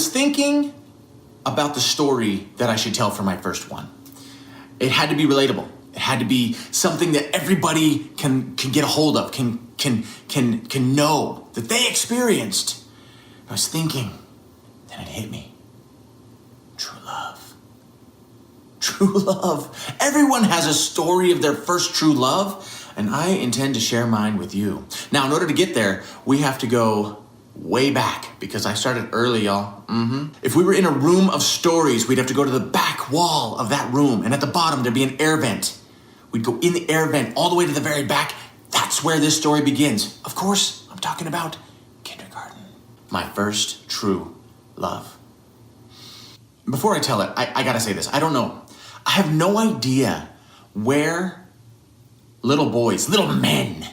was thinking about the story that I should tell for my first one. It had to be relatable. It had to be something that everybody can get a hold of, can know, that they experienced. I was thinking, then it hit me. True love. True love. Everyone has a story of their first true love, and I intend to share mine with you. Now, in order to get there, we have to go way back, because I started early, y'all. If we were in a room of stories, we'd have to go to the back wall of that room, and at the bottom, there'd be an air vent. We'd go in the air vent all the way to the very back. That's where this story begins. Of course, I'm talking about kindergarten. My first true love. Before I tell it, I gotta say this. I don't know. I have no idea where little boys, little men,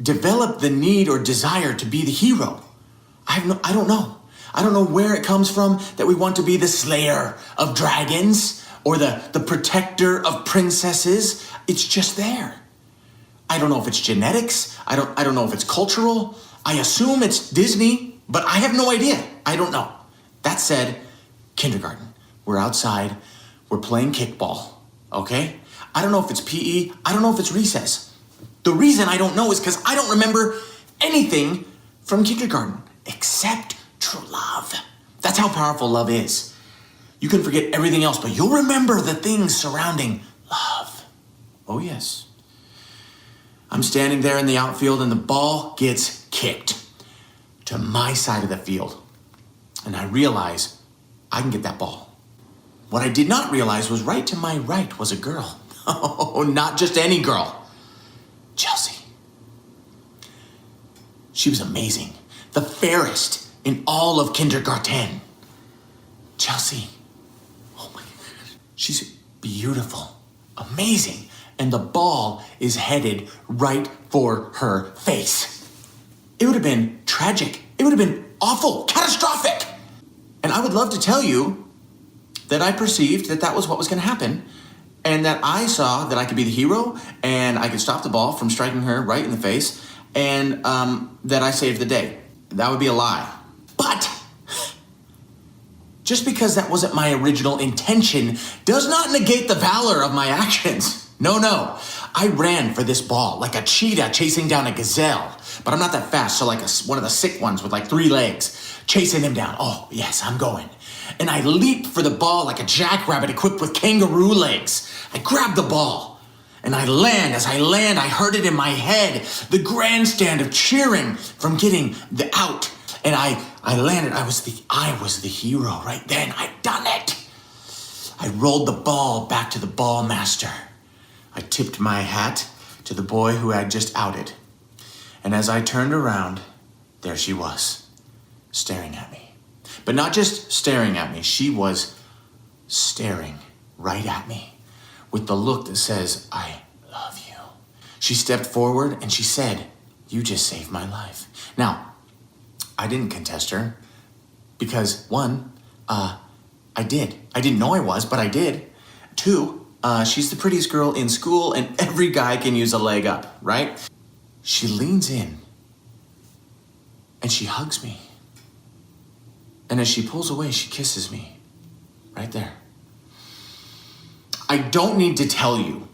develop the need or desire to be the hero. I don't know. I don't know where it comes from that we want to be the slayer of dragons or the protector of princesses. It's just there. I don't know if it's genetics. I don't know if it's cultural. I assume it's Disney, but I have no idea. I don't know. That said, kindergarten. We're outside. We're playing kickball. Okay? I don't know if it's PE. I don't know if it's recess. The reason I don't know is because I don't remember anything from kindergarten except true love. That's how powerful love is. You can forget everything else, but you'll remember the things surrounding love. Oh, yes. I'm standing there in the outfield and the ball gets kicked to my side of the field. And I realize I can get that ball. What I did not realize was right to my right was a girl. Oh, not just any girl. Chelsea. She was amazing. The fairest in all of kindergarten. Chelsea. Oh my goodness. She's beautiful. Amazing. And the ball is headed right for her face. It would have been tragic. It would have been awful, catastrophic. And I would love to tell you that I perceived that that was what was going to happen, and that I saw that I could be the hero and I could stop the ball from striking her right in the face, and that I saved the day. That would be a lie. But just because that wasn't my original intention does not negate the valor of my actions. No. I ran for this ball like a cheetah chasing down a gazelle. But I'm not that fast, so like one of the sick ones with like 3 legs, chasing him down. Oh, yes, I'm going. And I leaped for the ball like a jackrabbit equipped with kangaroo legs. I grabbed the ball, and I land. As I land, I heard it in my head, the grandstand of cheering from getting the out. And I landed. I was the hero right then. I'd done it. I rolled the ball back to the ball master. I tipped my hat to the boy who had just outed. And as I turned around, there she was, staring at me. But not just staring at me, she was staring right at me with the look that says, I love you. She stepped forward and she said, you just saved my life. Now, I didn't contest her because 1, I did. I didn't know I was, but I did. 2, she's the prettiest girl in school and every guy can use a leg up, right? She leans in and she hugs me. And as she pulls away, she kisses me right there. I don't need to tell you,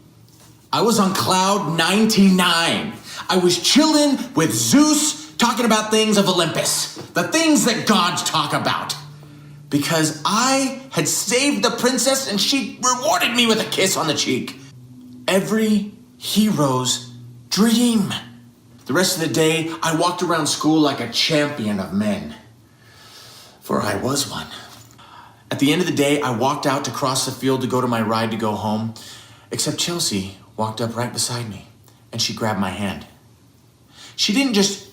I was on cloud 99. I was chilling with Zeus, talking about things of Olympus, the things that gods talk about. Because I had saved the princess and she rewarded me with a kiss on the cheek. Every hero's dream. The rest of the day, I walked around school like a champion of men. For I was one. At the end of the day, I walked out to cross the field to go to my ride to go home, except Chelsea walked up right beside me, and she grabbed my hand. She didn't just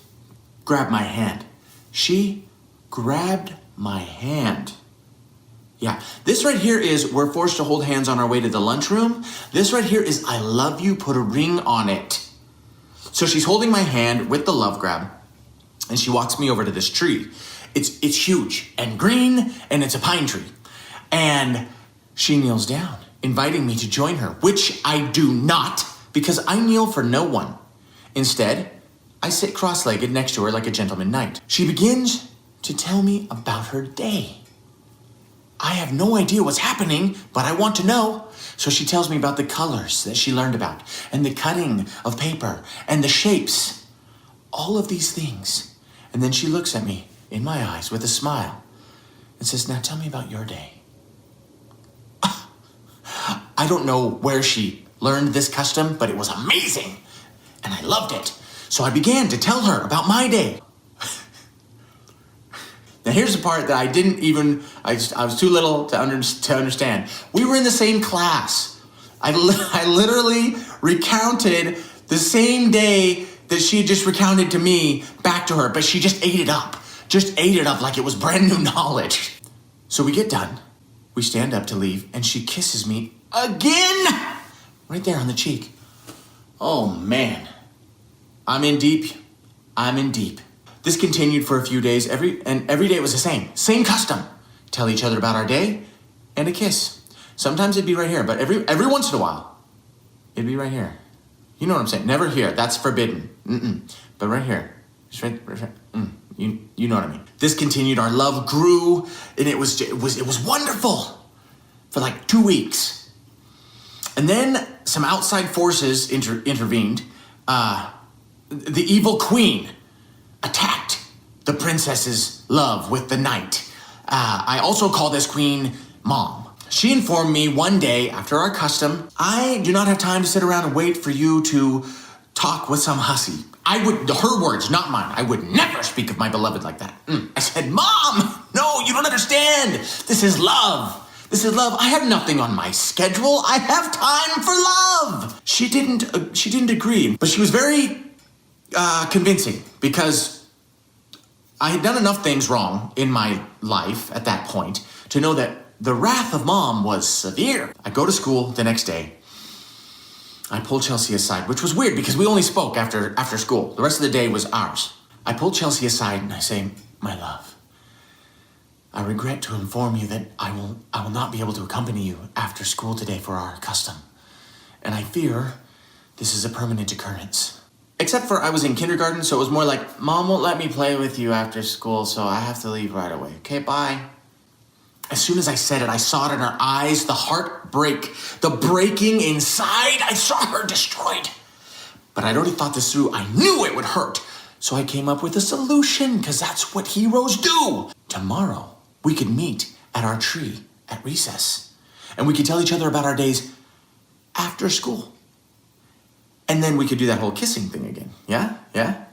grab my hand. She grabbed my hand. Yeah, this right here is we're forced to hold hands on our way to the lunchroom. This right here is I love you, put a ring on it. So she's holding my hand with the love grab, and she walks me over to this tree. It's huge and green, and it's a pine tree. And she kneels down, inviting me to join her, which I do not, because I kneel for no one. Instead, I sit cross-legged next to her like a gentleman knight. She begins to tell me about her day. I have no idea what's happening, but I want to know. So she tells me about the colors that she learned about, and the cutting of paper, and the shapes. All of these things. And then she looks at me in my eyes with a smile and says, now tell me about your day. I don't know where she learned this custom, but it was amazing, and I loved it. So I began to tell her about my day. Now here's the part that I was too little to understand. We were in the same class. I literally recounted the same day that she had just recounted to me back to her, but she just ate it up. Just ate it up like it was brand new knowledge. So we get done, we stand up to leave, and she kisses me again, right there on the cheek. Oh man, I'm in deep. This continued for a few days, every day it was the same custom. Tell each other about our day and a kiss. Sometimes it'd be right here, but every once in a while, it'd be right here. You know what I'm saying? Never here, that's forbidden. But right here, just right. You know what I mean. This continued, our love grew, and it was wonderful for like 2 weeks. And then some outside forces intervened. The evil queen attacked the princess's love with the knight. I also call this queen Mom. She informed me one day after our custom, I do not have time to sit around and wait for you to talk with some hussy. Her words, not mine, I would never speak of my beloved like that. I said, Mom, no, you don't understand. This is love. I have nothing on my schedule. I have time for love. She didn't agree, but she was very convincing because I had done enough things wrong in my life at that point to know that the wrath of Mom was severe. I go to school the next day. I pull Chelsea aside, which was weird because we only spoke after school. The rest of the day was ours. I pull Chelsea aside and I say, my love, I regret to inform you that I will not be able to accompany you after school today for our custom. And I fear this is a permanent occurrence. Except for I was in kindergarten, so it was more like, Mom won't let me play with you after school, so I have to leave right away. Okay, bye. As soon as I said it, I saw it in her eyes, the heart break, the breaking inside. I saw her destroyed. But I'd already thought this through. I knew it would hurt. So I came up with a solution, because that's what heroes do. Tomorrow, we could meet at our tree at recess. And we could tell each other about our days after school. And then we could do that whole kissing thing again. Yeah? Yeah?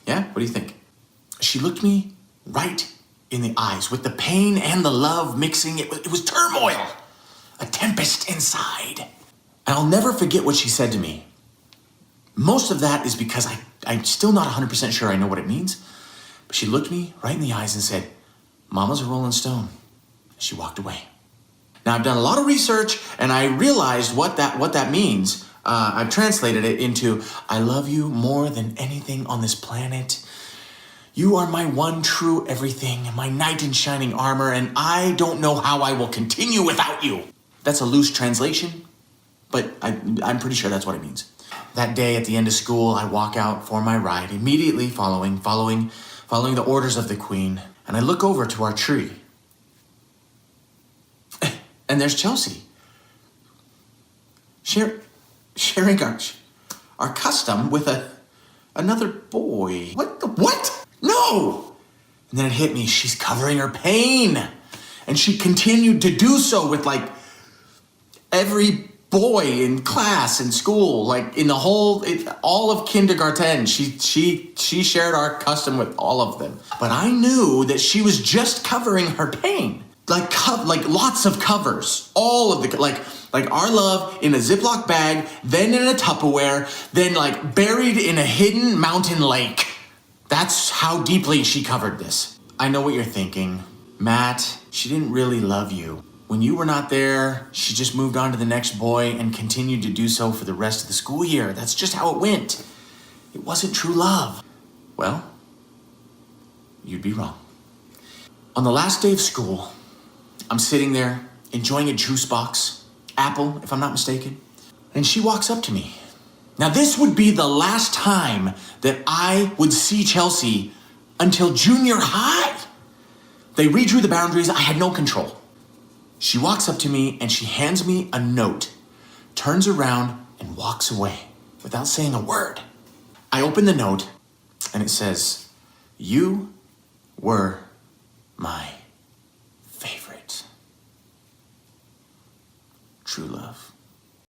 Yeah? What do you think? She looked me right in the eyes with the pain and the love mixing. It was turmoil, a tempest inside. And I'll never forget what she said to me. Most of that is because I'm still not 100% sure I know what it means. But she looked me right in the eyes and said, Mama's a Rolling Stone. She walked away. Now I've done a lot of research and I realized what that means. I've translated it into, I love you more than anything on this planet. You are my one true everything, my knight in shining armor, and I don't know how I will continue without you. That's a loose translation, but I'm pretty sure that's what it means. That day at the end of school, I walk out for my ride, immediately following the orders of the queen, and I look over to our tree. And there's Chelsea. Sharing our custom with another boy. What? No! And then it hit me, she's covering her pain. And she continued to do so with every boy in class, in school, in all of kindergarten. She shared our custom with all of them. But I knew that she was just covering her pain. Like lots of covers, all of the, like our love in a Ziploc bag, then in a Tupperware, then buried in a hidden mountain lake. That's how deeply she covered this. I know what you're thinking. Matt, she didn't really love you. When you were not there, she just moved on to the next boy and continued to do so for the rest of the school year. That's just how it went. It wasn't true love. Well, you'd be wrong. On the last day of school, I'm sitting there enjoying a juice box, apple, if I'm not mistaken, and she walks up to me. Now, this would be the last time that I would see Chelsea until junior high. They redrew the boundaries. I had no control. She walks up to me and she hands me a note, turns around and walks away without saying a word. I open the note and it says, "You were